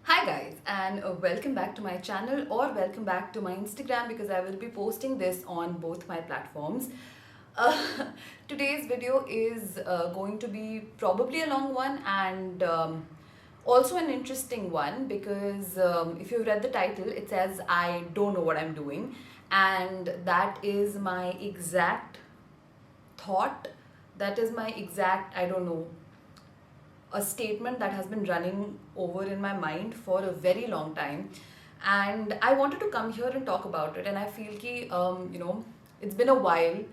Hi guys, and welcome back to my channel or welcome back to my Instagram because I will be posting this on both my platforms. Uh, Today's video is going to be probably a long one and also an interesting one because if you've read the title, it says I don't know what I'm doing, and that is my exact thought. That is my exact, I don't know, a statement that has been running over in my mind for a very long time, and I wanted to come here and talk about it. And I feel कि it's been a while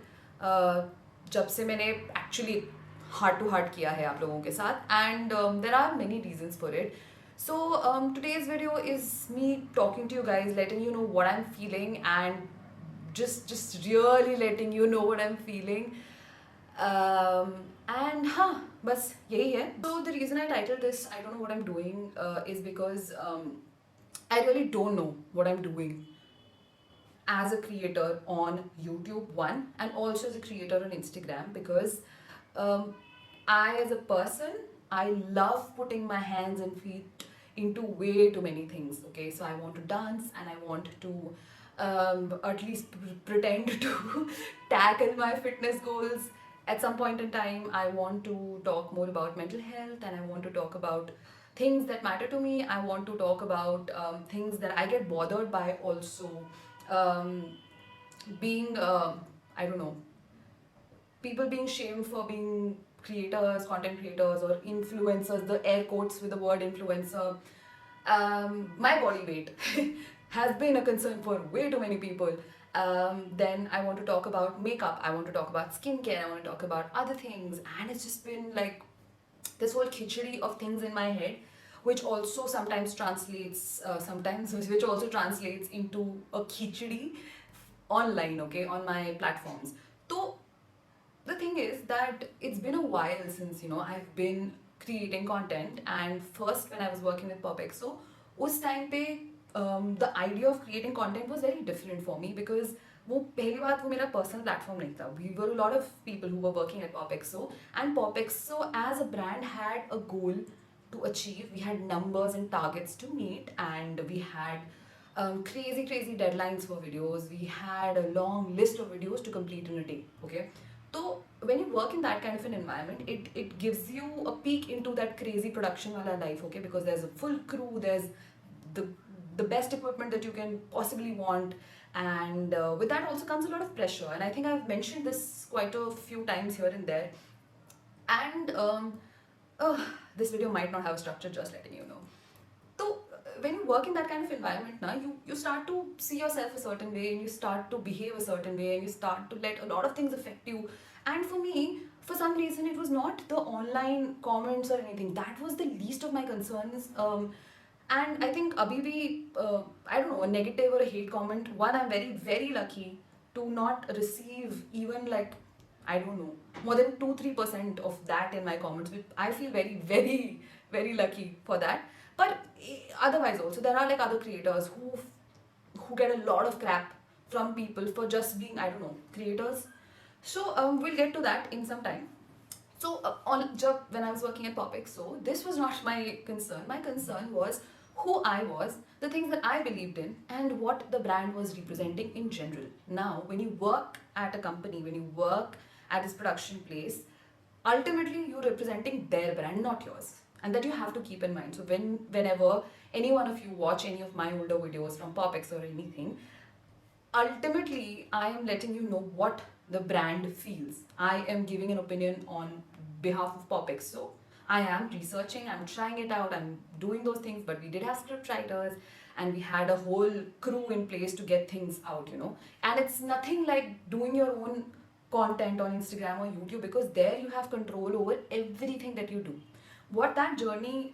जब से मैंने actually heart to heart किया है आप लोगों के साथ, and there are many reasons for it. So today's video is me talking to you guys, letting you know what I'm feeling, and just really letting you know what I'm feeling. And हाँ बस यही है. So the reason I titled this I don't know what I'm doing is because I really don't know what I'm doing as a creator on YouTube, one, and also as a creator on Instagram, because um, I as a person, I love putting my hands and feet into way too many things. Okay, so I want to dance and I want to at least pretend to tackle my fitness goals. At some point in time, I want to talk more about mental health, and I want to talk about things that matter to me. I want to talk about things that I get bothered by also. um, Being I don't know, people being shamed for being creators, content creators, or influencers, the air quotes with the word influencer. My body weight has been a concern for way too many people. Then I want to talk about makeup, I want to talk about skincare, I want to talk about other things, and it's just been like this whole khichdi of things in my head, which also sometimes translates, which also translates into a khichdi online, okay, on my platforms. So the thing is that it's been a while since I've been creating content, and first when I was working with Popexo, उस time पे the idea of creating content was very different for me, because वो पहली बात वो मेरा personal platform नहीं था. We were a lot of people who were working at Popexo, and Popexo as a brand had a goal to achieve. We had numbers and targets to meet, and we had crazy deadlines for videos. We had a long list of videos to complete in a day. Okay, so when you work in that kind of an environment, it gives you a peek into that crazy production wala life. Okay, because there's a full crew, there's the the best equipment that you can possibly want, and with that also comes a lot of pressure. And I think I've mentioned this quite a few times here and there. And uh, this video might not have a structure, just letting you know. So when you work in that kind of environment, now you start to see yourself a certain way, and you start to behave a certain way, and you start to let a lot of things affect you. And for me, for some reason, it was not the online comments or anything. That was the least of my concerns. And I think abhi bhi, I don't know, a negative or a hate comment. One, I'm very lucky to not receive even like, I don't know, more than 2-3% of that in my comments, which I feel very lucky for that. But otherwise also there are like other creators who get a lot of crap from people for just being, I don't know, creators. So we'll get to that in some time. So when I was working at Popix, so this was not my concern. My concern was who I was, the things that I believed in, and what the brand was representing in general. Now, when you work at a company, when you work at this production place, ultimately you're representing their brand, not yours, and that you have to keep in mind. So whenever any one of you watch any of my older videos from Popix or anything, ultimately I am letting you know what the brand feels. I am giving an opinion on behalf of Popix. So I am researching, I'm trying it out, I'm doing those things, but we did have script writers, and we had a whole crew in place to get things out. And it's nothing like doing your own content on Instagram or YouTube, because there you have control over everything that you do. What that journey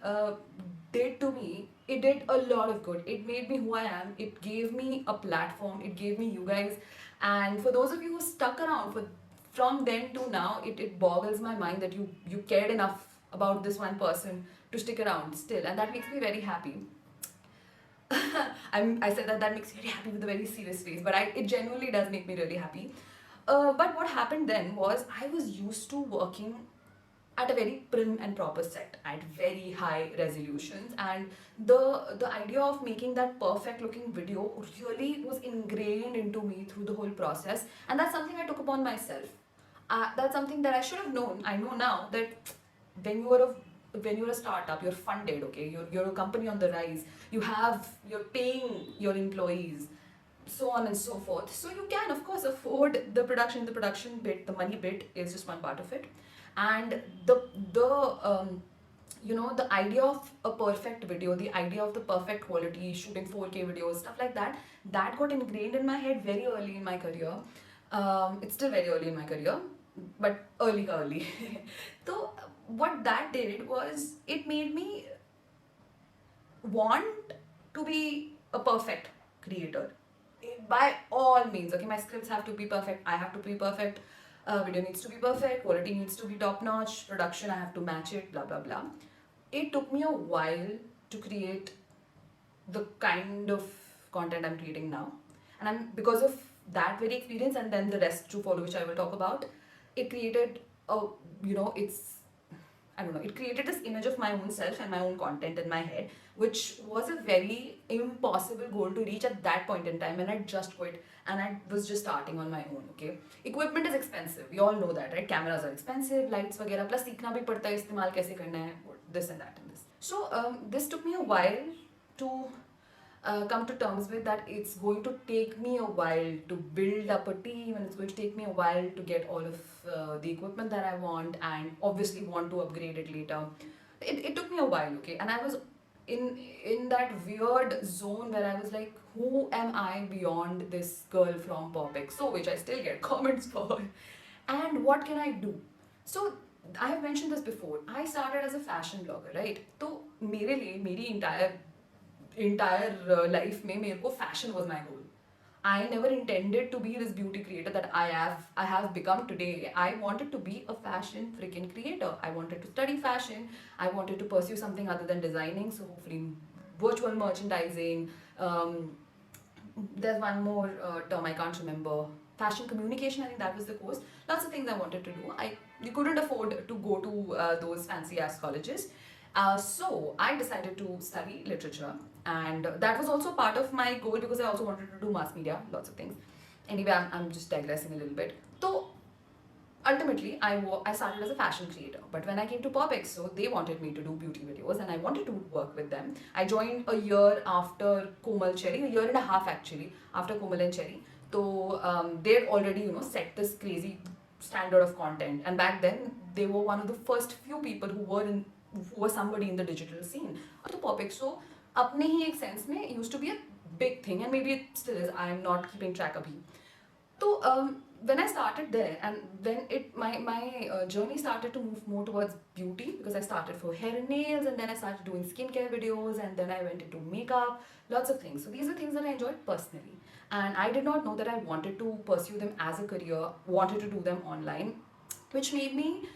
did to me, it did a lot of good. It made me who I am. It gave me a platform. It gave me you guys. And for those of you who stuck around from then to now, it boggles my mind that you cared enough about this one person to stick around still, and that makes me very happy. I said that makes me very happy with a very serious face, but it genuinely does make me really happy. But what happened then was I was used to working at a very prim and proper set at very high resolutions, and the idea of making that perfect looking video really was ingrained into me through the whole process, and that's something I took upon myself. That's something that I should have known. I know now that when you're a when you're a startup, you're funded, okay, you're a company on the rise, you're paying your employees, so on and so forth. So you can, of course, afford the production. The production bit, the money bit, is just one part of it, and the the idea of a perfect video, the idea of the perfect quality, shooting 4K videos, stuff like that, that got ingrained in my head very early in my career. It's still very early in my career, but early. So what that did was it made me want to be a perfect creator by all means. Okay, my scripts have to be perfect, I have to be perfect, video needs to be perfect, quality needs to be top notch, production I have to match it, blah blah blah. It took me a while to create the kind of content I'm creating now, and I'm because of that very experience, and then the rest to follow, which I will talk about, it created a it's I don't know, it created this image of my own self and my own content in my head, which was a very impossible goal to reach at that point in time. And I just quit and I was just starting on my own. Okay, equipment is expensive. We all know that, right? Cameras are expensive, lights, वगैरह. Plus सीखना भी पड़ता है इस्तेमाल कैसे करना है, this and that and this. So this took me a while to come to terms with that. It's going to take me a while to build up a team, and it's going to take me a while to get all of the equipment that I want, and obviously want to upgrade it later. It took me a while, okay, and I was in that weird zone where I was like, who am I beyond this girl from PopXO, which I still get comments for, and what can I do? So I have mentioned this before. I started as a fashion blogger, right? तो मेरे लिए मेरी entire life में मेरे को fashion was my goal. I never intended to be this beauty creator that I have become today. I wanted to be a fashion freaking creator. I wanted to study fashion. I wanted to pursue something other than designing. So hopefully virtual merchandising. There's one more term I can't remember. Fashion communication, I think that was the course. Lots of things I wanted to do. You couldn't afford to go to those fancy ass colleges. So I decided to study literature, and that was also part of my goal because I also wanted to do mass media, lots of things. Anyway, I'm just digressing a little bit. So ultimately, I started as a fashion creator, but when I came to PopXO, they wanted me to do beauty videos, and I wanted to work with them. I joined a year after Komal Cherry, a year and a half actually after Komal and Cherry. So they had already set this crazy standard of content, and back then they were one of the first few people who were somebody in the digital scene. So PopXO, अपने ही एक sense में used to be a big thing, and maybe it still is. I'm not keeping track अभी. So when I started there, and when my journey started to move more towards beauty, because I started for hair and nails, and then I started doing skincare videos, and then I went into makeup, lots of things. So these are things that I enjoyed personally, and I did not know that I wanted to pursue them as a career, wanted to do them online, which made me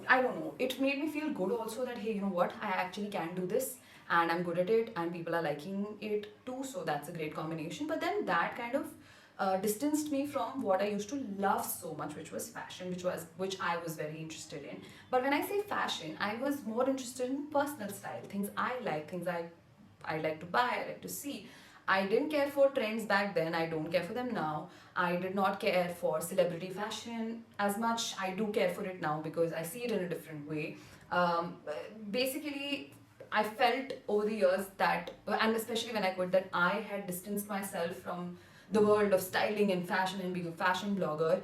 I don't know, it made me feel good also that hey, you know what, I actually can do this, and I'm good at it, and people are liking it too, so that's a great combination. But then that kind of distanced me from what I used to love so much, which was fashion, which I was very interested in. But when I say fashion, I was more interested in personal style, things I like, things I like to buy, I like to see. I didn't care for trends back then. I don't care for them now. I did not care for celebrity fashion as much. I do care for it now because I see it in a different way. Basically, I felt over the years that, and especially when I quit, that I had distanced myself from the world of styling and fashion and being a fashion blogger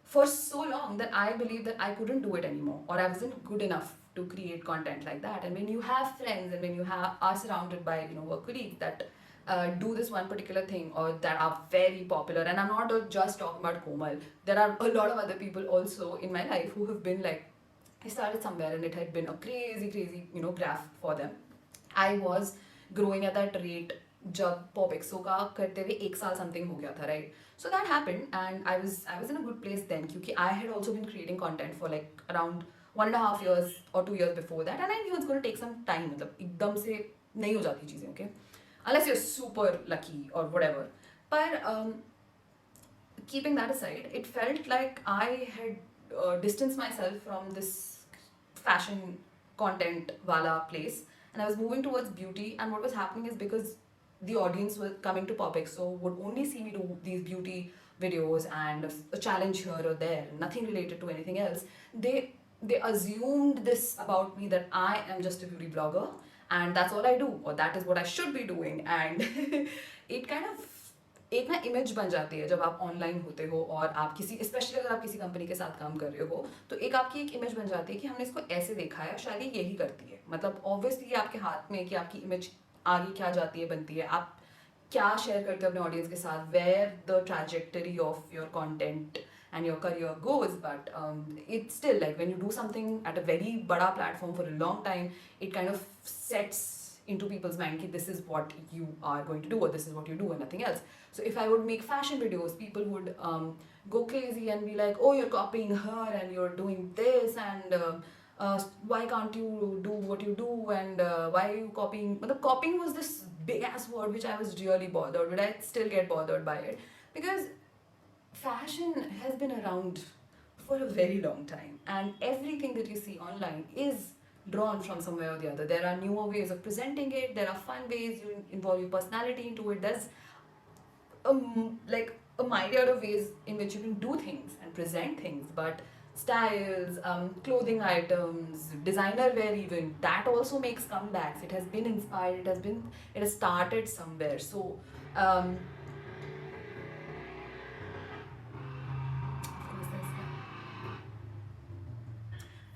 for so long that I believed that I couldn't do it anymore, or I wasn't good enough to create content like that. And when you have friends, and when you are surrounded by work colleagues that do this one particular thing, or that are very popular, and I'm not just talking about Komal, there are a lot of other people also in my life who have been like, I started somewhere and it had been a crazy graph for them. I was growing at that rate जब PopXO का करते हुए एक साल something हो गया था, right? So that happened, and I was in a good place then क्योंकि I had also been creating content for like around 1.5 years or 2 years before that, and I knew it's going to take some time. मतलब एकदम से नहीं हो जाती चीजें, okay? Unless you're super lucky or whatever. But keeping that aside, it felt like I had distance myself from this fashion content wala place, and I was moving towards beauty. And what was happening is, because the audience was coming to PopXo would only see me do these beauty videos and a challenge here or there, nothing related to anything else. They assumed this about me, that I am just a beauty blogger and that's all I do, or that is what I should be doing. And it kind of एक ना image बन जाती है जब आप online होते हो और आप किसी, स्पेशली अगर आप किसी कंपनी के साथ काम कर रहे हो, तो एक आपकी एक इमेज बन जाती है कि हमने इसको ऐसे देखा है, शायद ये यही करती है। मतलब ऑब्वियसली आपके हाथ में कि आपकी इमेज आगे क्या जाती है, बनती है, आप क्या शेयर करते हो अपने ऑडियंस के साथ, where the trajectory of your content and your career goes. But it's still like when you do something at a very bada platform for a long time, it kind of sets into people's mind that this is what you are going to do, or this is what you do and nothing else. So if I would make fashion videos, people would go crazy and be like, oh, you're copying her and you're doing this, and why can't you do what you do, and why are you copying? But the copying was this big ass word which I was really bothered with. I still get bothered by it, because fashion has been around for a very long time, and everything that you see online is drawn from somewhere or the other. There are newer ways of presenting it, there are fun ways, you involve your personality into it. There's like a myriad of ways in which you can do things and present things. But styles, clothing items, designer wear, even that also makes comebacks. It has been inspired, it has started somewhere. So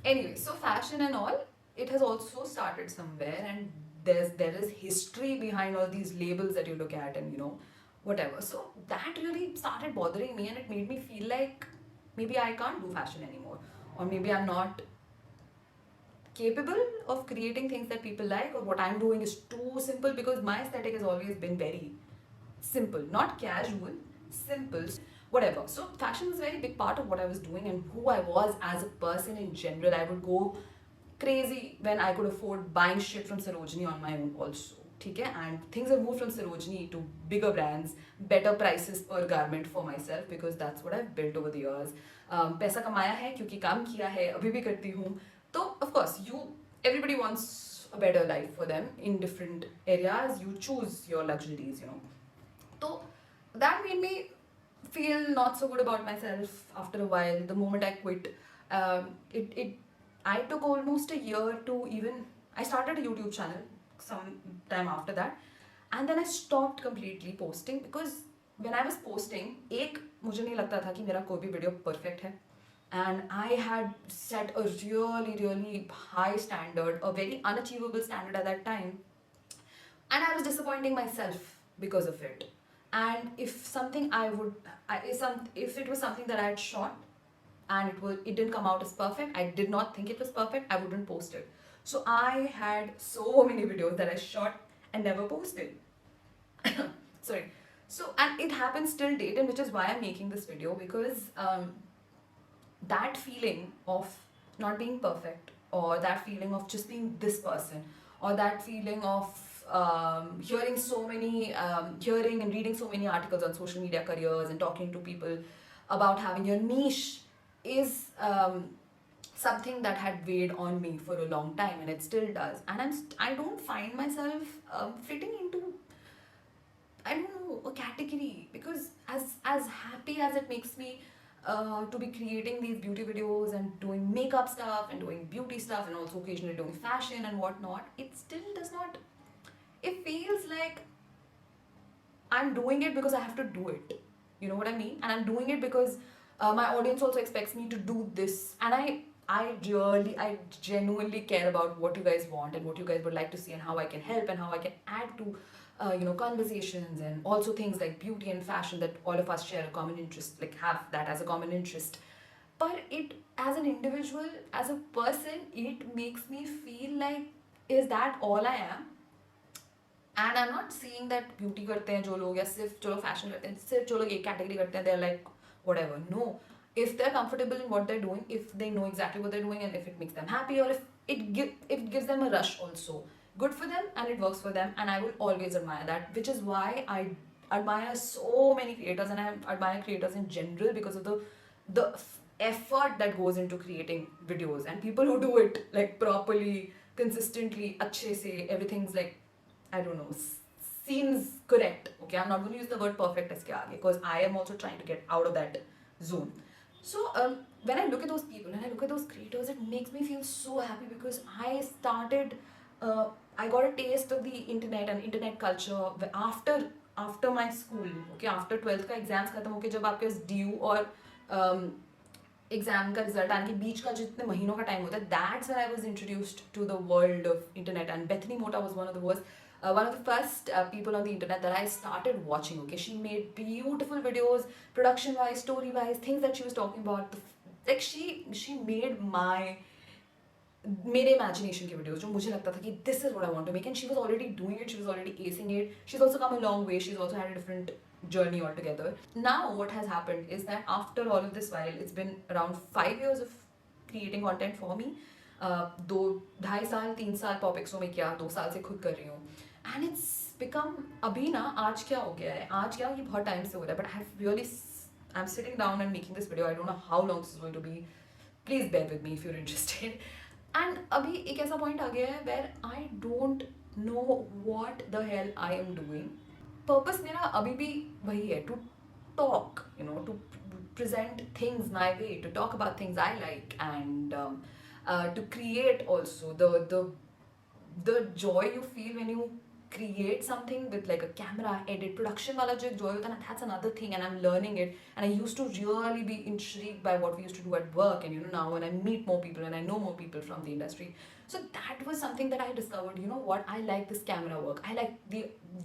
anyway, so fashion and all, it has also started somewhere, and there is history behind all these labels that you look at, and whatever. So that really started bothering me, and it made me feel like maybe I can't do fashion anymore, or maybe I'm not capable of creating things that people like, or what I'm doing is too simple, because my aesthetic has always been very simple, not casual, simple, whatever. So fashion was a very big part of what I was doing and who I was as a person in general. I would go crazy when I could afford buying shit from Sarojini on my own also. Okay? And things have moved from Sarojini to bigger brands, better prices per garment for myself, because that's what I've built over the years. पैसा कमाया है क्योंकि काम किया है, अभी भी करती हूँ. तो of course everybody wants a better life for them in different areas. You choose your luxuries, So that made me feel not so good about myself after a while. The moment I quit, I took almost a year to even, I started a YouTube channel some time after that, and then I stopped completely posting, because when I was posting, एक मुझे नहीं लगता था कि मेरा कोई भी video perfect है, and I had set a really high standard, a very unachievable standard at that time, and I was disappointing myself because of it. And if it was something that I had shot and it didn't come out as perfect, I did not think it was perfect, I wouldn't post it. So I had so many videos that I shot and never posted. Sorry. So, and it happens till date, and which is why I'm making this video, because that feeling of not being perfect, or that feeling of just being this person, or that feeling of hearing and reading so many articles on social media careers and talking to people about having your niche is something that had weighed on me for a long time, and it still does. And I don't find myself fitting into, I don't know, a category, because as happy as it makes me to be creating these beauty videos and doing makeup stuff and doing beauty stuff and also occasionally doing fashion and whatnot, it still does not, it feels like I'm doing it because I have to do it. You know what I mean? And I'm doing it because my audience also expects me to do this. And I genuinely care about what you guys want and what you guys would like to see, and how I can help and how I can add to conversations, and also things like beauty and fashion that all of us share a common interest, like have that as a common interest. But it, as an individual, as a person, it makes me feel like, is that all I am? And I'm not saying that beauty करते हैं जो लोग, या सिर्फ जो लोग fashion करते हैं, सिर्फ जो लोग एक category करते हैं, they're like whatever. No, if they're comfortable in what they're doing, if they know exactly what they're doing, and if it makes them happy, or if it gives them a rush also, good for them and it works for them, and I will always admire that. Which is why I admire so many creators, and I admire creators in general, because of the effort that goes into creating videos, and people who do it like properly, consistently, अच्छे से, everything's like, I don't know, seems correct. Okay, I'm not going to use the word perfect इसके आगे because I am also trying to get out of that zone. So when I look at those people and I look at those creators, it makes me feel so happy because I got a taste of the internet and internet culture after my school. Okay, after 12th का exams खत्म होके जब आपके पास due और exam का result आने के बीच का जितने महीनों का टाइम होता है, that's when I was introduced to the world of internet. And Bethany Mota was one of the first people on the internet that I started watching. Okay, she made beautiful videos, production wise, story wise, things that she was talking about. Like she made मेरे imagination की videos जो मुझे लगता था कि this is what I want to make, and she was already doing it, she was already acing it, she is also come a long way, she is also had a different journey altogether. Now what has happened is that after all of this while, it's been around 5 years of creating content for me. 2-2.5 साल 3 साल पॉपिक्सों में किया, 2 साल से खुद कर रही हूँ, एंड इट्स बिकम, अभी ना आज क्या हो गया है, आज क्या ये बहुत टाइम से हो रहा है, but I have really, I am sitting down and making this video. I don't know how long this is going to be, please bear with me if you are interested. And अभी एक ऐसा point आ गया है where I don't know what the hell I am doing. Purpose मेरा अभी भी वही है, to talk, you know, to present things my way, to talk about things I like, and to create also the joy you feel when you create something with like a camera edit production wala jo joy hota na, that's another thing, and I'm learning it, and I used to really be intrigued by what we used to do at work, and you know, now when I meet more people and I know more people from the industry, so that was something that I discovered. You know what, I like this camera work, I like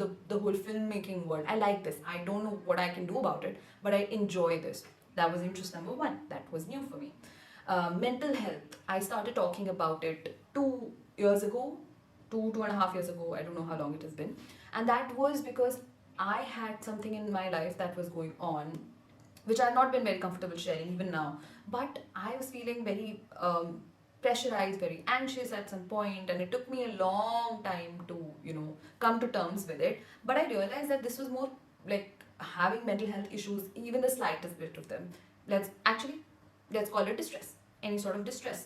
the whole filmmaking world, I like this, I don't know what I can do about it, but I enjoy this. That was interest number one. That was new for me. Mental health. I started talking about it 2 years ago, 2.5 years ago. I don't know how long it has been. And that was because I had something in my life that was going on, which I've not been very comfortable sharing even now. But I was feeling very pressurized, very anxious at some point, and it took me a long time to, you know, come to terms with it. But I realized that this was more like having mental health issues, even the slightest bit of them. Let's call it distress, any sort of distress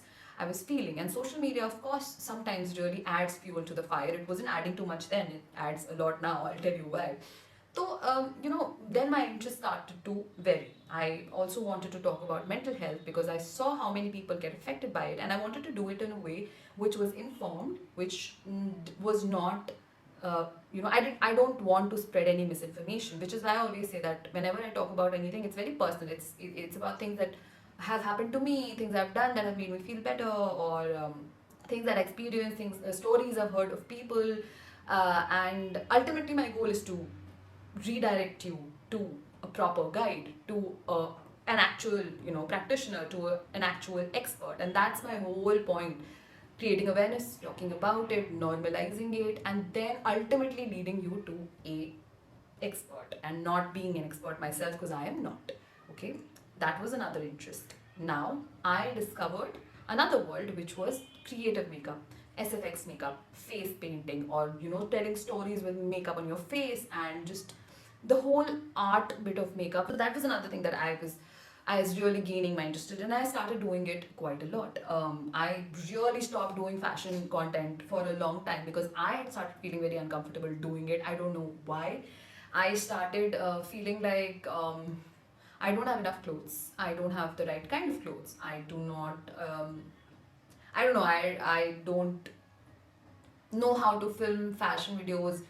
I was feeling. And social media, of course, sometimes really adds fuel to the fire. It wasn't adding too much then, it adds a lot now, I'll tell you why. So, you know, then my interest started to vary. I also wanted to talk about mental health because I saw how many people get affected by it, and I wanted to do it in a way which was informed, which was not you know, I don't want to spread any misinformation, which is why I always say that whenever I talk about anything, it's very personal. It's about things that have happened to me, things I've done that have made me feel better, or things that I experienced, stories I've heard of people, and ultimately my goal is to redirect you to a proper guide, to an actual, you know, practitioner, to an actual expert, and that's my whole point. Creating awareness, talking about it, normalizing it, and then ultimately leading you to a expert, and not being an expert myself because I am not. Okay, that was another interest. Now I discovered another world, which was creative makeup, SFX makeup, face painting, or you know, telling stories with makeup on your face, and just the whole art bit of makeup. So that was another thing that I was really gaining my interest in, and I started doing it quite a lot. I really stopped doing fashion content for a long time because I had started feeling very uncomfortable doing it. I don't know why. I started feeling like I don't have enough clothes. I don't have the right kind of clothes. I do not. I don't know. I don't know how to film fashion videos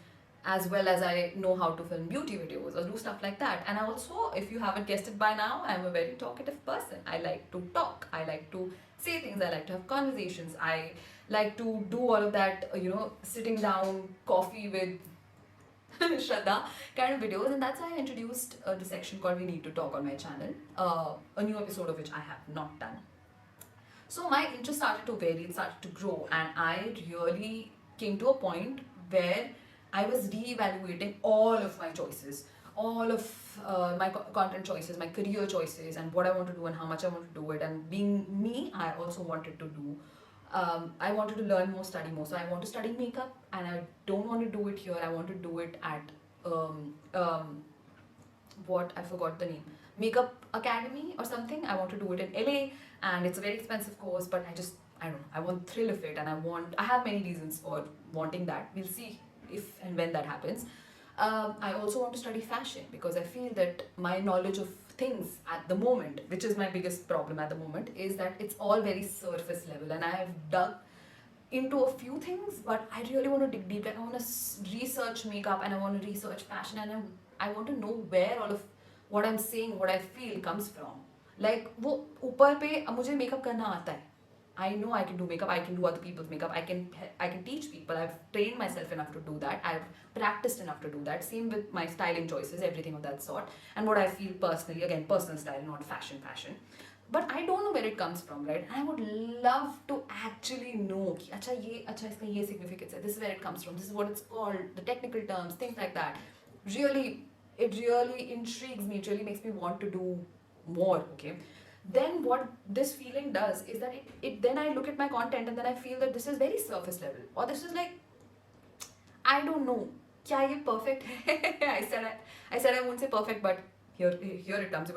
as well as I know how to film beauty videos or do stuff like that. And I also, if you haven't guessed it by now, I'm a very talkative person. I like to talk, I like to say things, I like to have conversations, I like to do all of that, you know, sitting down, coffee with Shraddha kind of videos. And that's why I introduced the section called We Need to Talk on my channel, a new episode of which I have not done. So my interest started to vary, it started to grow, and I really came to a point where I was re-evaluating all of my choices, all of my content choices, my career choices, and what I want to do and how much I want to do it. And being me, I also wanted to do, I wanted to learn more, study more. So I want to study makeup, and I don't want to do it here. I want to do it at what, I forgot the name, makeup academy or something. I want to do it in LA, and it's a very expensive course, but I don't know, I want thrill of it, and I have many reasons for wanting that. We'll see if and when that happens. I also want to study fashion because I feel that my knowledge of things at the moment, which is my biggest problem at the moment, is that it's all very surface level, and I have dug into a few things, but I really want to dig deep. Like I want to research makeup, and I want to research fashion, and I want to know where all of what I'm saying, what I feel comes from. Like वो ऊपर पे मुझे makeup करना आता है. I know I can do makeup. I can do other people's makeup. I can teach people. I've trained myself enough to do that. I've practiced enough to do that. Same with my styling choices, everything of that sort, and what I feel personally. Again, personal style, not fashion. But I don't know where it comes from, right? And I would love to actually know कि अच्छा इसका ये significance है. This is where it comes from. This is what it's called. The technical terms, things like that. Really, it really intrigues me. It really makes me want to do more. Okay. Then what this feeling does is that it then I look at my content and then I feel that this is very surface level, or this is like, I don't know, क्या ये perfect है? I said I won't say perfect, but here it comes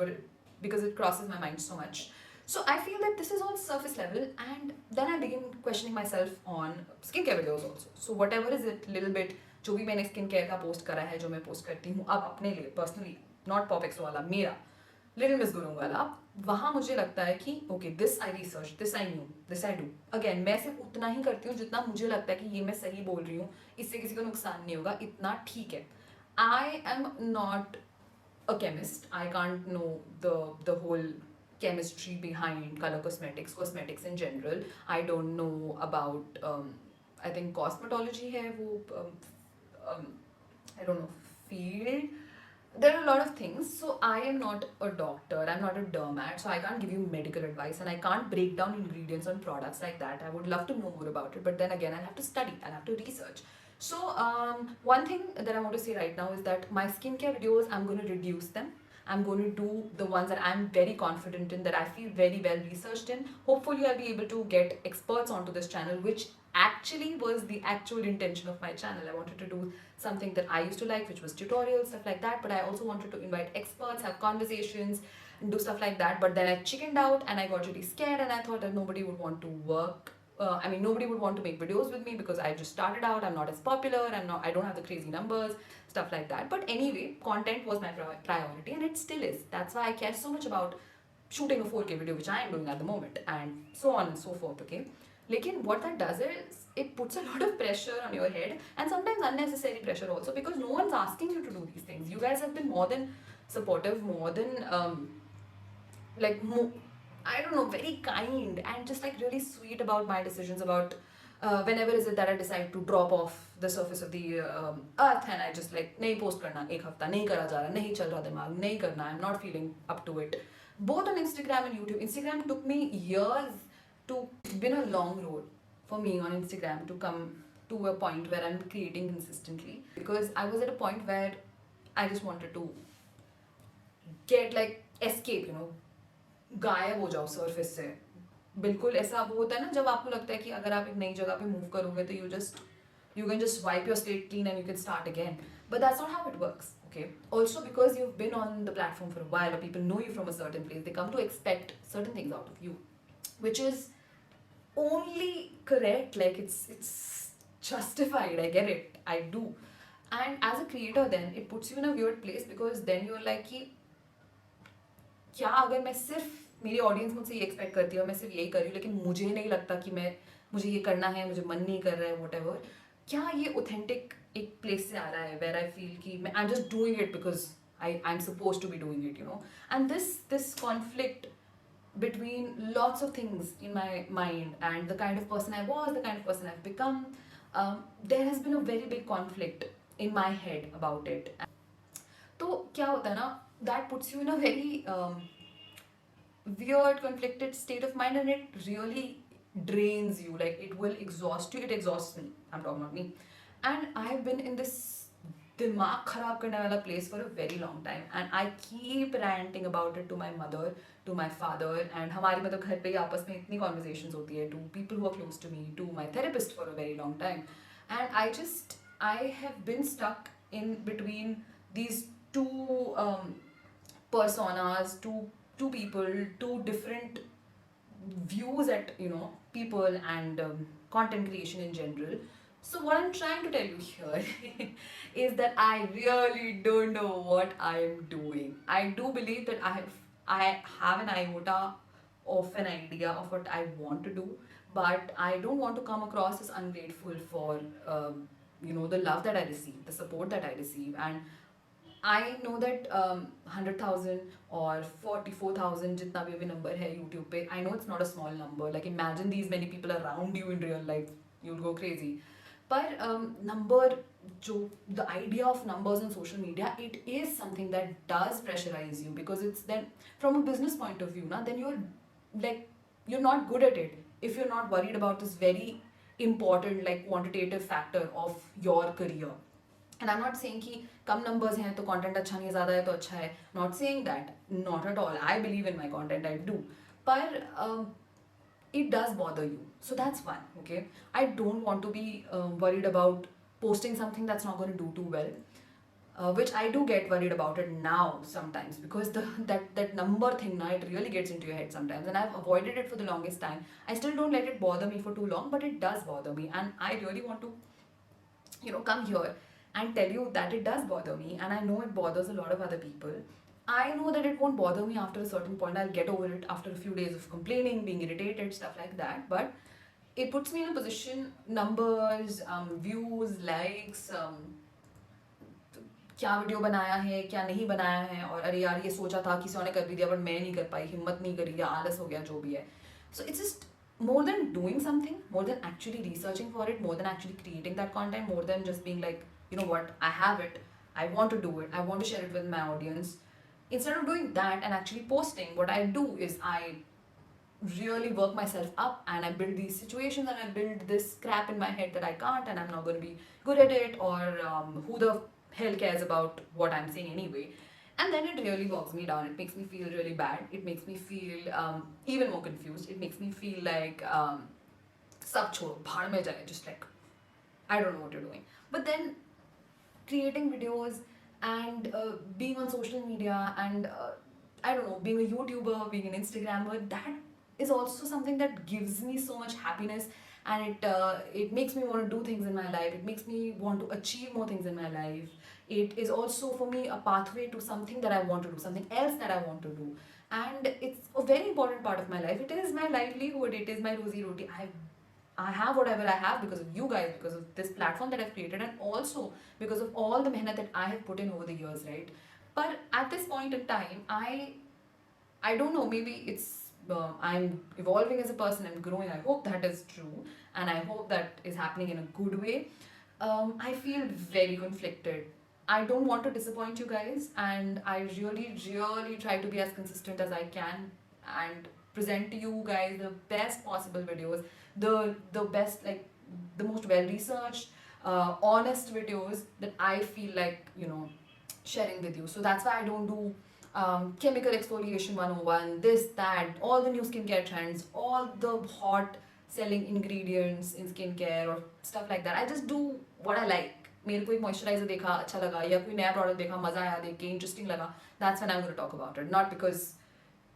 because it crosses my mind so much. So I feel that this is all surface level, and then I begin questioning myself on skincare videos also. So whatever is it, little bit जो भी मैंने skincare का post करा है, जो मैं post करती हूँ अब अपने लिए personally, not Popex वाला, मेरा लिटिल मिस गुरुंग वाला, वहाँ मुझे लगता है कि okay, this I research, this I knew, this I do. Again मैं सिर्फ उतना ही करती हूँ जितना मुझे लगता है कि ये मैं सही बोल रही हूँ, इससे किसी को नुकसान नहीं होगा, इतना ठीक है. I am not a chemist. I can't know the whole chemistry behind color cosmetics in general. I don't know about I think cosmetology है वो I don't know, field. There are a lot of things. So I am not a doctor, I'm not a dermat, so I can't give you medical advice, and I can't break down ingredients on products like that. I would love to know more about it, but then again I'll have to study, I'll have to research. So one thing that I want to say right now is that my skincare videos, I'm going to reduce them. I'm going to do the ones that I'm very confident in, that I feel very well researched in. Hopefully I'll be able to get experts onto this channel, which actually was the actual intention of my channel. I wanted to do something that I used to like, which was tutorials, stuff like that, but I also wanted to invite experts, have conversations, and do stuff like that. But then I chickened out and I got really scared, and I thought that nobody would want to work. Nobody would want to make videos with me because I just started out. I'm not as popular. I don't have the crazy numbers, stuff like that. But anyway, content was my priority, and it still is. That's why I care so much about shooting a 4K video, which I am doing at the moment, and so on and so forth. Okay. Lekin what that does is it puts a lot of pressure on your head, and sometimes unnecessary pressure also, because no one's asking you to do these things. You guys have been more than supportive, more than I don't know, very kind and just like really sweet about my decisions, about whenever is it that I decide to drop off the surface of the earth, and I just like नहीं post करना एक हफ्ता, नहीं करा जा रहा, नहीं चल रहा दिमाग, नहीं करना, I'm not feeling up to it. Both on Instagram and YouTube. Instagram took me years to, been a long road for me on Instagram to come to a point where I'm creating consistently, because I was at a point where I just wanted to get like escape, गायब हो जाओ surface से. बिल्कुल ऐसा वो होता है ना जब आपको लगता है कि अगर आप एक नई जगह पे मूव करोगे तो you can just wipe your slate clean and you can start again. But that's not how it works, okay? Also, because you've been on the platform for a while, or people know you from a certain place, they come to expect certain things out of you, which is only correct. Like it's justified. I get it. I do. And as a creator, then it puts you in a weird place, because then you're like कि क्या अगर मैं सिर्फ मेरी audience मुझसे ये expect करती है और मैं सिर्फ यही कर रही हूँ, लेकिन मुझे नहीं लगता कि मुझे ये करना है, मुझे मन नहीं कर रहा है, व्हाटएवर, क्या ये ऑथेंटिक एक प्लेस से आ रहा है वेयर आई फील कि I am just doing it because I am suppose to be doing it, and this conflict between lots of things in my mind and the kind of person I was, the kind of person I've become, there has been a very big conflict in my head about it. तो क्या होता है ना, that puts you in a very weird, conflicted state of mind, and it really drains you. Like it will exhaust you. It exhausts me. I'm talking about me. And I've been in this दिमाग खराब करने वाला place for a very long time, and I keep ranting about it to my mother, to my father, and हमारी मतलब घर पे ही आपस में इतनी conversations होती है, to people who are close to me, to my therapist for a very long time, and I have been stuck in between these two personas, two two people, two different views at people and content creation in general. So what I'm trying to tell you here is that I really don't know what I am doing. I do believe that I have an iota of an idea of what I want to do, but I don't want to come across as ungrateful for the love that I receive, the support that I receive. And I know that 100,000 or 44,000 जितना भी अभी number है YouTube पे, I know it's not a small number. Like imagine these many people around you in real life, you'll go crazy. But number जो the idea of numbers on social media, it is something that does pressurize you, because it's then from a business point of view, then you're not good at it if you're not worried about this very important like quantitative factor of your career. And I'm not saying कि कम numbers हैं तो content अच्छा नहीं है, ज़्यादा है तो अच्छा है. Not saying that, not at all. I believe in my content, I do. But it does bother you. So that's one, okay? I don't want to be worried about posting something that's not going to do too well. Which I do get worried about it now sometimes, because that number thing now, it really gets into your head sometimes, and I've avoided it for the longest time. I still don't let it bother me for too long, but it does bother me, and I really want to come here and tell you that it does bother me, and I know it bothers a lot of other people. I know that it won't bother me after a certain point. I'll get over it after a few days of complaining, being irritated, stuff like that. But it puts me in a position, numbers, views, likes, क्या video बनाया है, क्या नहीं बनाया है, और अरे यार ये सोचा था किसी ने कर भी दिया बट मैं नहीं कर पाई, हिम्मत नहीं करी या आलस हो गया, जो भी है. So it's just more than doing something, more than actually researching for it, more than actually creating that content, more than just being like, you know what, I have it, I want to do it, I want to share it with my audience. Instead of doing that and actually posting, what I do is I really work myself up, and I build these situations, and I build this crap in my head that I can't and I'm not going to be good at it, or who the hell cares about what I'm saying anyway. And then it really bogs me down. It makes me feel really bad. It makes me feel even more confused. It makes me feel like sab chodo, bhaad mein jaye, just like I don't know what you're doing. But then creating videos and being on social media and I don't know, being a YouTuber, being an Instagrammer, that is also something that gives me so much happiness, and it makes me want to do things in my life. It makes me want to achieve more things in my life. It is also for me a pathway to something that I want to do, something else that I want to do, and it's a very important part of my life. It is my livelihood. It is my rosy roti. I have whatever I have because of you guys, because of this platform that I've created, and also because of all the mehnat that I have put in over the years, right? But at this point in time, I don't know, maybe it's I'm evolving as a person, I'm growing. I hope that is true, and I hope that is happening in a good way. I feel very conflicted. I don't want to disappoint you guys, and I really try to be as consistent as I can and present to you guys the best possible videos, the best, like the most well researched, honest videos that I feel like sharing with you. So that's why I don't do chemical exfoliation 101, this, that, all the new skincare trends, all the hot selling ingredients in skincare or stuff like that. I just do what I like. मेरे को एक moisturiser देखा अच्छा लगा, या कोई नया product देखा मजा आया देख के, इंटरेस्टिंग लगा, that's when I'm going to talk about it. Not because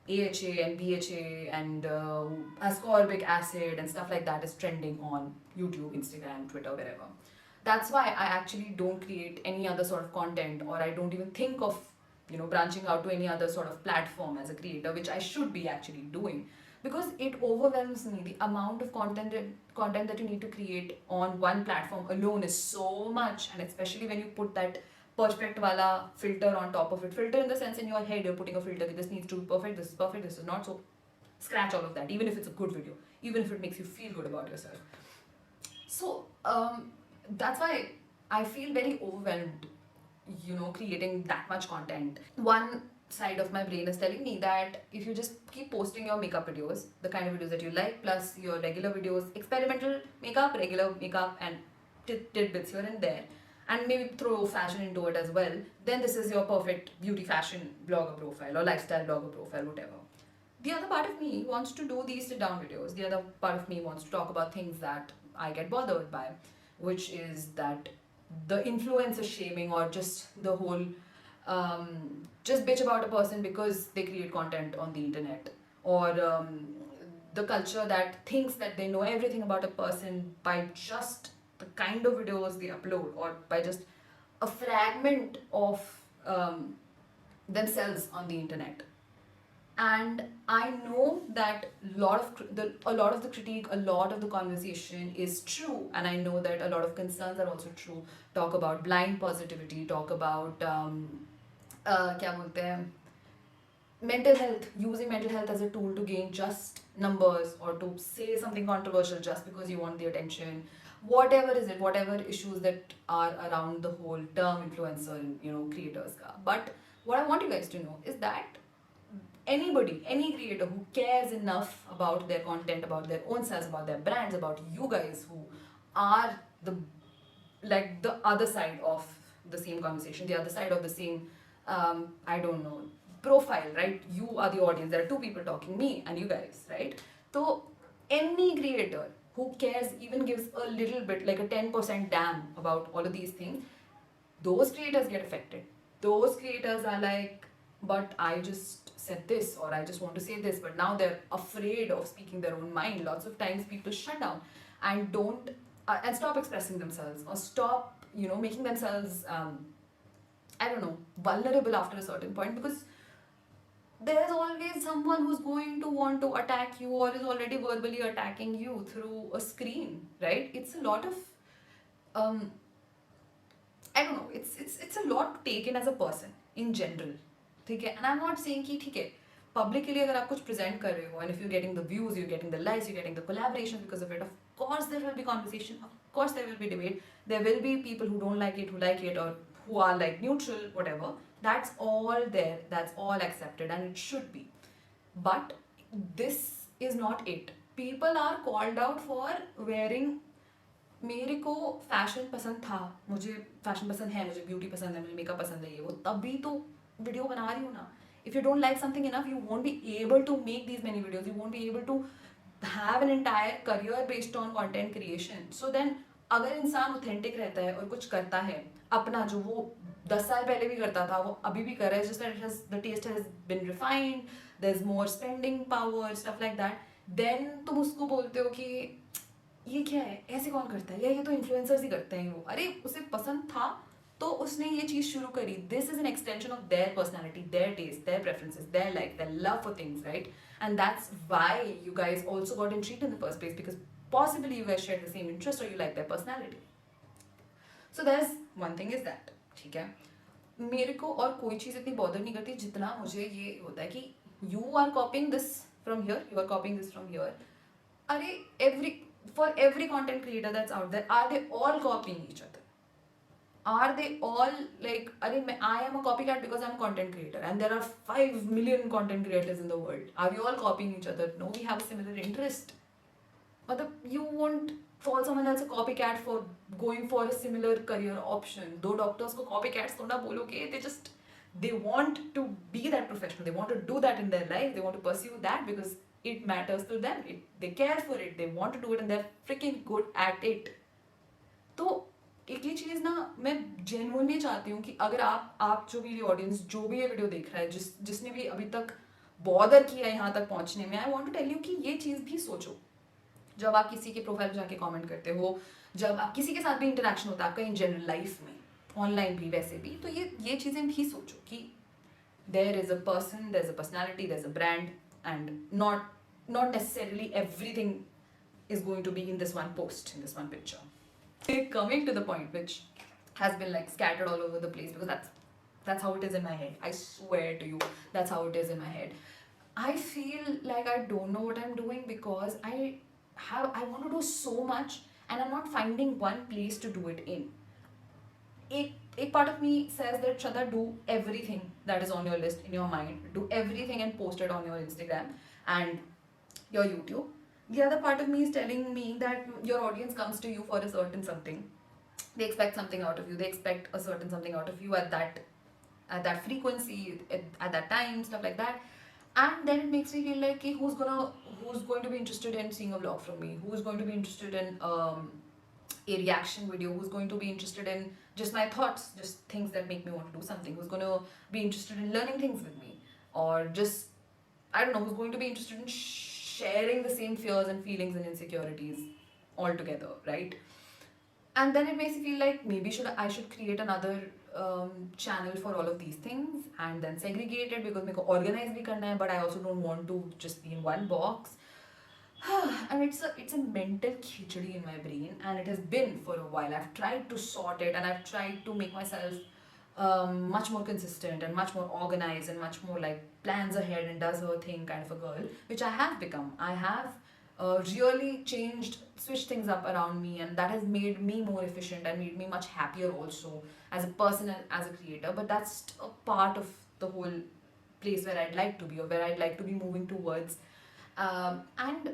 AHA and BHA and ascorbic acid and stuff like that is trending on YouTube, Instagram, Twitter, wherever. That's why I actually don't create any other sort of content, or I don't even think of branching out to any other sort of platform as a creator, which I should be actually doing, because it overwhelms me. The amount of content that you need to create on one platform alone is so much, and especially when you put that perfect wala filter on top of it. Filter in the sense, in your head you're putting a filter, this needs to be perfect, this is perfect, this is not. So scratch all of that, even if it's a good video, even if it makes you feel good about yourself. So that's why I feel very overwhelmed creating that much content. One side of my brain is telling me that if you just keep posting your makeup videos, the kind of videos that you like, plus your regular videos, experimental makeup, regular makeup, and tidbits here and there, and maybe throw fashion into it as well, then this is your perfect beauty fashion blogger profile or lifestyle blogger profile, whatever. The other part of me wants to do these sit down videos. The other part of me wants to talk about things that I get bothered by, which is that the influencer shaming, or just the whole just bitch about a person because they create content on the internet, or the culture that thinks that they know everything about a person by just the kind of videos they upload, or by just a fragment of themselves on the internet. And I know that a lot of the critique, a lot of the conversation is true, and I know that a lot of concerns are also true. Talk about blind positivity, talk about क्या बोलते हैं, mental health, using mental health as a tool to gain just numbers, or to say something controversial just because you want the attention. Whatever is it, whatever issues that are around the whole term influencer and creators ka. But what I want you guys to know is that anybody, any creator who cares enough about their content, about their own selves, about their brands, about you guys who are the other side of the same conversation, the other side of the same I don't know, profile, right? You are the audience. There are two people talking, me and you guys, right? So any creator who cares, even gives a little bit, like a 10% damn about all of these things, those creators get affected. Those creators are like, but I just said this, or I just want to say this, but now they're afraid of speaking their own mind. Lots of times people shut down and don't and stop expressing themselves, or stop making themselves I don't know, vulnerable after a certain point, because there's always someone who's going to want to attack you, or is already verbally attacking you through a screen, right? It's a lot of um, I don't know, it's a lot to take in as a person in general. ठीक है, and I'm not saying कि ठीक है, public के लिए अगर आप कुछ present कर रहे हो, and if you're getting the views, you're getting the likes, you're getting the collaboration because of it, of course there will be conversation, of course there will be debate, there will be people who don't like it, who like it, or who are like neutral, whatever. That's all there, that's all accepted, and it should be. But this is not it. People are called out for wearing, मेरे को fashion पसंद था, मुझे fashion पसंद है, मुझे beauty पसंद है, मुझे मेकअप पसंद है, ये वो, तभी तो वीडियो बना रही हूँ ना. If you don't like something enough, you won't be able to make these many videos. You won't be able to have an entire career based on content creation. So then अगर इंसान authentic रहता है और कुछ करता है अपना, जो वो 10 साल पहले भी करता था, वो अभी भी कर रहा है, just that the taste has been refined, there's more spending power, stuff like that, then तुम उसको बोलते हो कि ये क्या है, ऐसे कौन करता है, या ये तो इन्फ्लुएंसर्स ही करते हैं वो. अरे उसे पसंद था तो उसने ये चीज शुरू करी. This is an extension of their personality, their taste, their preferences, their like, their love for things, right? And that's why you guys also got intrigued in the first place, because possibly you guys share the same interest, or you like their personality. So there's one thing is that, ठीक है, मेरे को और कोई चीज़ इतनी bother नहीं करती जितना मुझे ये होता है कि you are copying this from here, you are copying this from here. अरे for every content creator that's out there, are they all copying each other? Are they all like, I am a copycat because I'm a content creator, and there are 5 million content creators in the world. Are we all copying each other? No, we have a similar interest. But you won't call someone else a copycat for going for a similar career option. दो doctors को copycats थोड़ा बोलोगे, they want to be that professional, they want to do that in their life, they want to pursue that because it matters to them, they care for it, they want to do it, and they're freaking good at it. तो एक ही चीज़ ना, मैं genuinely चाहती हूँ कि अगर आप जो भी ऑडियंस, जो भी ये वीडियो देख रहा है, जिसने भी अभी तक बॉदर किया यहाँ तक पहुँचने में, I want to tell you कि ये चीज़ भी सोचो. जब आप किसी के प्रोफाइल पर जाके कमेंट करते हो, जब आप किसी के साथ भी इंटरेक्शन होता है आपका इन जनरल लाइफ में, ऑनलाइन भी वैसे भी, तो ये चीज़ें भी सोचो कि there is a person, there is a personality, there is a brand, and not necessarily everything is going to be in this one post, in this one picture. Coming to the point which has been like scattered all over the place, because that's how it is in my head. I swear to you, that's how it is in my head. I feel like I don't know what I'm doing because I want to do so much and I'm not finding one place to do it in. एक part of me says that Shraddha, do everything that is on your list in your mind, do everything and post it on your Instagram and your YouTube. The other part of me is telling me that your audience comes to you for a certain something. They expect something out of you. They expect a certain something out of you at that frequency, at that time, stuff like that. And then it makes me feel like, who's going to be interested in seeing a vlog from me? Who's going to be interested in a reaction video? Who's going to be interested in just my thoughts, just things that make me want to do something, who's going to be interested in learning things with me, or just, I don't know, who's going to be interested in sharing the same fears and feelings and insecurities all together, right? And then it makes me feel like maybe I should create another channel for all of these things and then segregate it, because मेरे को organize भी करना है, but I also don't want to just be in one box. And it's a mental khichdi in my brain, and it has been for a while. I've tried to sort it, and I've tried to make myself much more consistent and much more organized and much more like plans ahead and does her thing kind of a girl, which I have become. I have really switched things up around me, and that has made me more efficient and made me much happier also as a person and as a creator. But that's a part of the whole place where I'd like to be, or where I'd like to be moving towards. And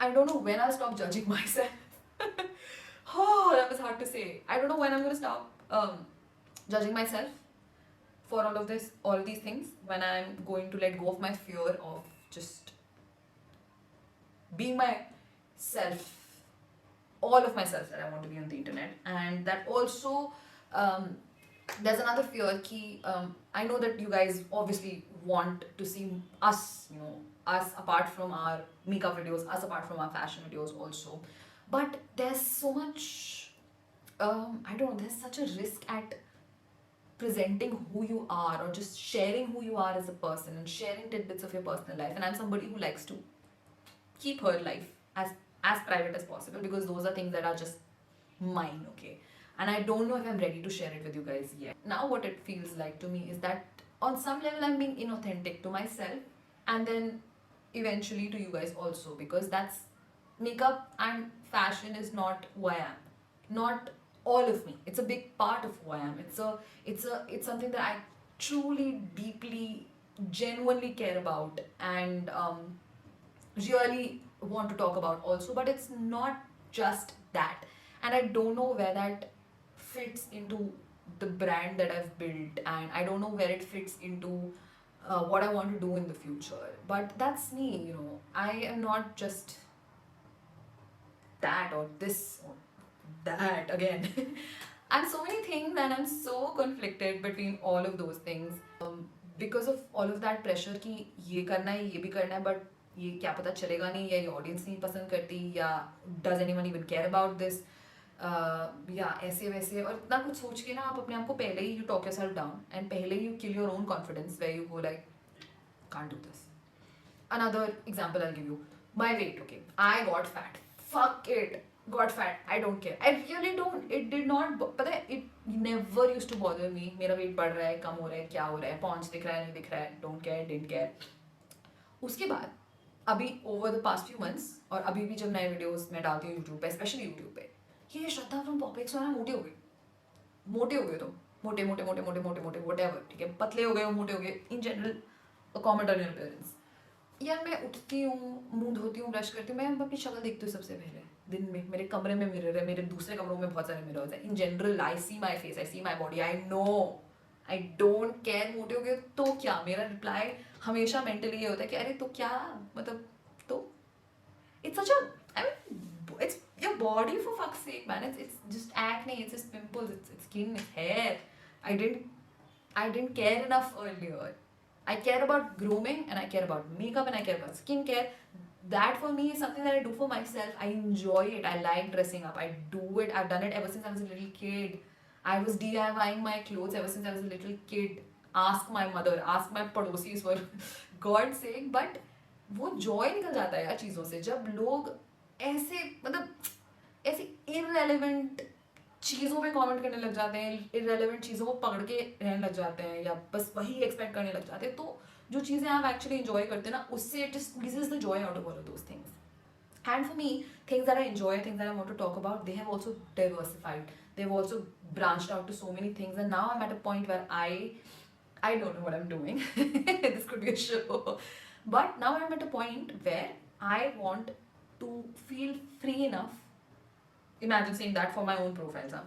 I don't know when I'll stop judging myself. Oh, that was hard to say. I don't know when I'm going to stop judging myself for all of these things, when I'm going to let go of my fear of just being myself, all of myself that I want to be on the internet. And that also, there's another fear ki, I know that you guys obviously want to see us, us apart from our makeup videos, us apart from our fashion videos also. But there's so much, I don't know, there's such a risk at presenting who you are, or just sharing who you are as a person and sharing tidbits of your personal life. And I'm somebody who likes to keep her life as private as possible, because those are things that are just mine, okay? And I don't know if I'm ready to share it with you guys yet. Now what it feels like to me is that on some level I'm being inauthentic to myself, and then eventually to you guys also, because that's, makeup and fashion is not who I am. Not all of me. It's a big part of who I am. It's something that I truly, deeply, genuinely care about, and really want to talk about also. But it's not just that, and I don't know where that fits into the brand that I've built, and I don't know where it fits into what I want to do in the future. But that's me. I am not just that or this or that again. I'm so many things, and I'm so conflicted between all of those things, because of all of that pressure कि ये करना है, ये भी करना है, but ये क्या पता चलेगा नहीं, या ये audience नहीं पसंद करती, या does anyone even care about this, या ऐसे वैसे, और इतना कुछ सोच के ना आप अपने आप को पहले ही you talk yourself down, and पहले you kill your own confidence, where you go like, can't do this. Another example I'll give you, my weight. Okay, I got fat, fuck it, got fat, I don't care, I really don't. It did not, पता है, it never used to bother me. मेरा weight बढ़ रहा है, कम हो रहा है, क्या हो रहा है, पॉन्च दिख रहा है, नहीं दिख रहा है, don't care, didn't care. उसके बाद अभी over the past few months, और अभी भी जब नए वीडियोस मैं डालती हूँ यूट्यूब पे, स्पेशली यूट्यूब पे, ये श्रद्धा फ्रॉम पॉपिक्स वाला मोटे हो गए, मोटे हो गए, तुम मोटे मोटे मोटे मोटे मोटे मोटे whatever, ठीक है, पतले हो गए हो, मोटे हो गए, in general comment on your appearance. यार मैं उठती हूँ, मुंह धोती हूँ, ब्रश करती हूँ, मैं अपनी शक्ल देखती हूँ सबसे पहले दिन में. मेरे कमरे में मिरर है, मेरे दूसरे कमरों में बहुत सारे मिरर्स हैं. In general I see my face, I see my body, I know, I don't care. मोटे हो गए तो क्या? मेरा रिप्लाई हमेशा मेंटली ये होता है कि अरे तो क्या, मतलब तो it's such a, I mean it's your body for fuck's sake man. It's just acne, it's just pimples, it's skin, it's hair. I didn't care enough earlier. I care about grooming, and I care about makeup, and I care about skincare. That for me is something that I do for myself. I enjoy it. I like dressing up. I do it. I've done it ever since I was a little kid. I was DIYing my clothes ever since I was a little kid. Ask my mother, ask my पड़ोसीज for God's sake. But वो joy निकल जाता है यार चीज़ों से, जब लोग ऐसे, मतलब ऐसे irrelevant चीज़ों पे कमेंट करने लग जाते हैं, इररेलेवेंट चीज़ों को पकड़ के रहने लग जाते हैं, या बस वही एक्सपेक्ट करने लग जाते हैं. तो जो चीज़ें आप एक्चुअली इंजॉय करते हैं ना, उससे it just squeezes the Joy out of all of those things. And for me, things that I enjoy, things that I want to talk about, they have also diversified. They've also branched out to so many things, and now I'm at a point where I don't know what I'm doing. This could be a show, but now I'm at a point where I want to feel free enough. Imagine saying that for my own profiles, huh?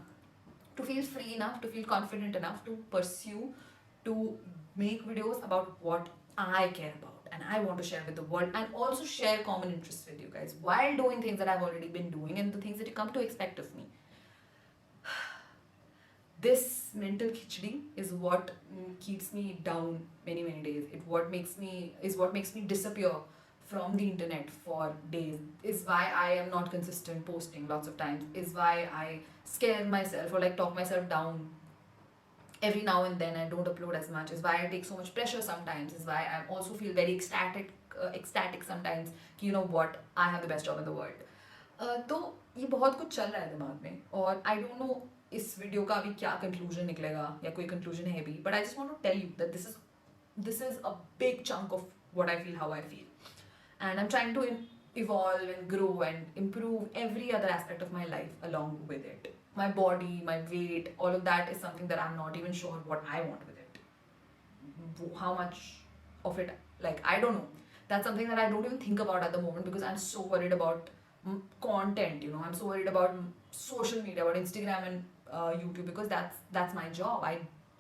To feel free enough, to feel confident enough to pursue, to make videos about what I care about. and I want to share with the world, and also share common interests with you guys while doing things that I've already been doing and the things that you come to expect of me. This mental khichdi is what keeps me down many days. What makes me disappear from the internet for days. Is why I am not consistent posting lots of times. Is why I scare myself or like talk myself down every now and then. I don't upload as much. Is why I take so much pressure sometimes. Is why I also feel very ecstatic sometimes कि you know what, I have the best job in the world. तो ये बहुत कुछ चल रहा है दिमाग में और आई डोंट नो इस वीडियो का अभी क्या कंक्लूजन निकलेगा या कोई कंक्लूजन है भी, but I just want to tell you that this is a big chunk of what I feel, how I feel, and I'm trying to evolve and grow and improve every other aspect of my life along with it. My body, my weight, all of that is something that I'm not even sure what I want with it. How much of it, like, I don't know. That's something that I don't even think about at the moment because I'm so worried about content, you know. I'm so worried about social media, about Instagram and YouTube, because that's my job. I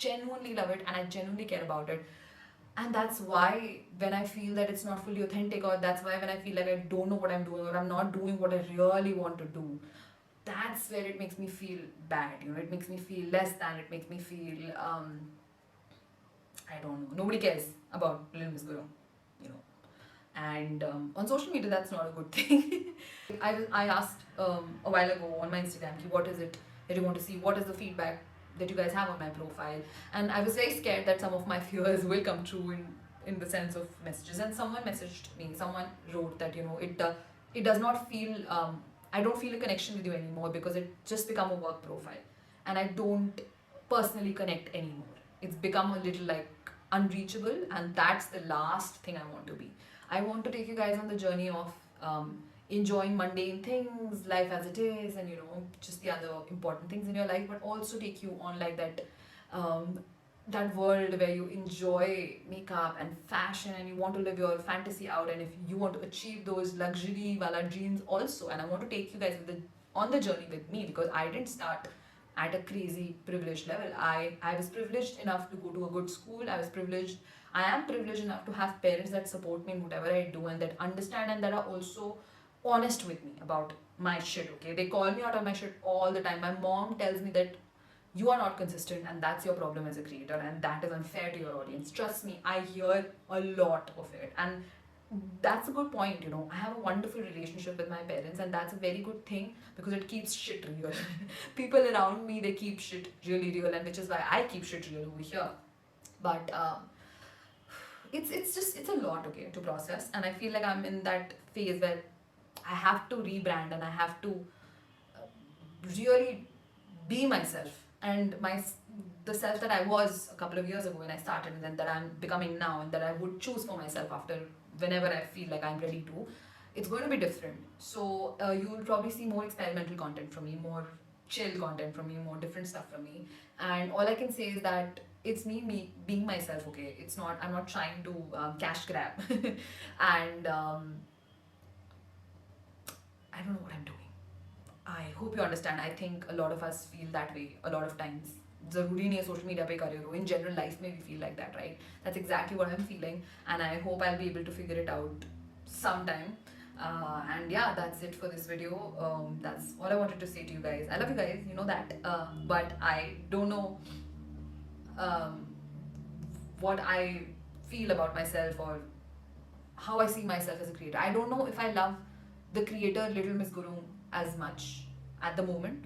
genuinely love it and I genuinely care about it. And that's why when I feel that it's not fully authentic, or that's why when I feel like I don't know what I'm doing or I'm not doing what I really want to do, that's where it makes me feel bad, you know. It makes me feel less than, it makes me feel I don't know, nobody cares about Little Miss Guru, you know. And on social media, that's not a good thing. I asked a while ago on my Instagram, what is it that you want to see, what is the feedback that you guys have on my profile, and I was very scared that some of my fears will come true in the sense of messages. And someone messaged me, someone wrote that, you know, it does not feel I don't feel a connection with you anymore because it just become a work profile and I don't personally connect anymore. It's become a little like unreachable, and that's the last thing I want to be. I want to take you guys on the journey of enjoying mundane things, life as it is, and you know, just the other important things in your life, but also take you on like that world where you enjoy makeup and fashion and you want to live your fantasy out, and if you want to achieve those luxury wala dreams also. And I want to take you guys on the journey with me, because I didn't start at a crazy privileged level. I was privileged enough to go to a good school. I am privileged enough to have parents that support me in whatever I do and that understand and that are also honest with me about my shit, okay? They call me out on my shit all the time. My mom tells me that you are not consistent and that's your problem as a creator and that is unfair to your audience. Trust me, I hear a lot of it, and that's a good point, you know. I have a wonderful relationship with my parents and that's a very good thing because it keeps shit real. People around me, they keep shit really real, and which is why I keep shit real over here. But it's a lot, okay, to process, and I feel like I'm in that phase where I have to rebrand and I have to really be myself, and the self that I was a couple of years ago when I started, and then that I'm becoming now, and that I would choose for myself after whenever I feel like I'm ready to. It's going to be different. So you will probably see more experimental content from me, more chill content from me, more different stuff from me. And all I can say is that it's me being myself. Okay, I'm not trying to cash grab, and I don't know what I'm doing. I hope you understand. I think a lot of us feel that way a lot of times. ज़रूरी नहीं है social media पे कर रहे हो. In general life में we feel like that, right? That's exactly what I'm feeling, and I hope I'll be able to figure it out sometime. And yeah, that's it for this video. That's all I wanted to say to you guys. I love you guys, you know that. But I don't know what I feel about myself or how I see myself as a creator. I don't know if I love the creator Little Miss Guru as much at the moment.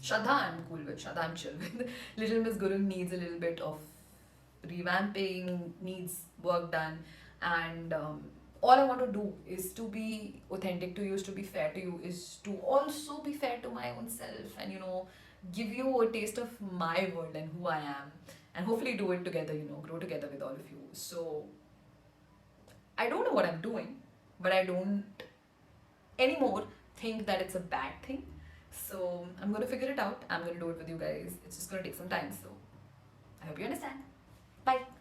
Shraddha I'm cool with, Shraddha I'm chill with. Little Miss Guru needs a little bit of revamping, needs work done, and all I want to do is to be authentic to you, is to be fair to you, is to also be fair to my own self, and you know, give you a taste of my world and who I am, and hopefully do it together, you know, grow together with all of you. So I don't know what I'm doing, but I don't anymore think that it's a bad thing. So I'm gonna figure it out. I'm gonna do it with you guys. It's just gonna take some time. So I hope you understand. Bye.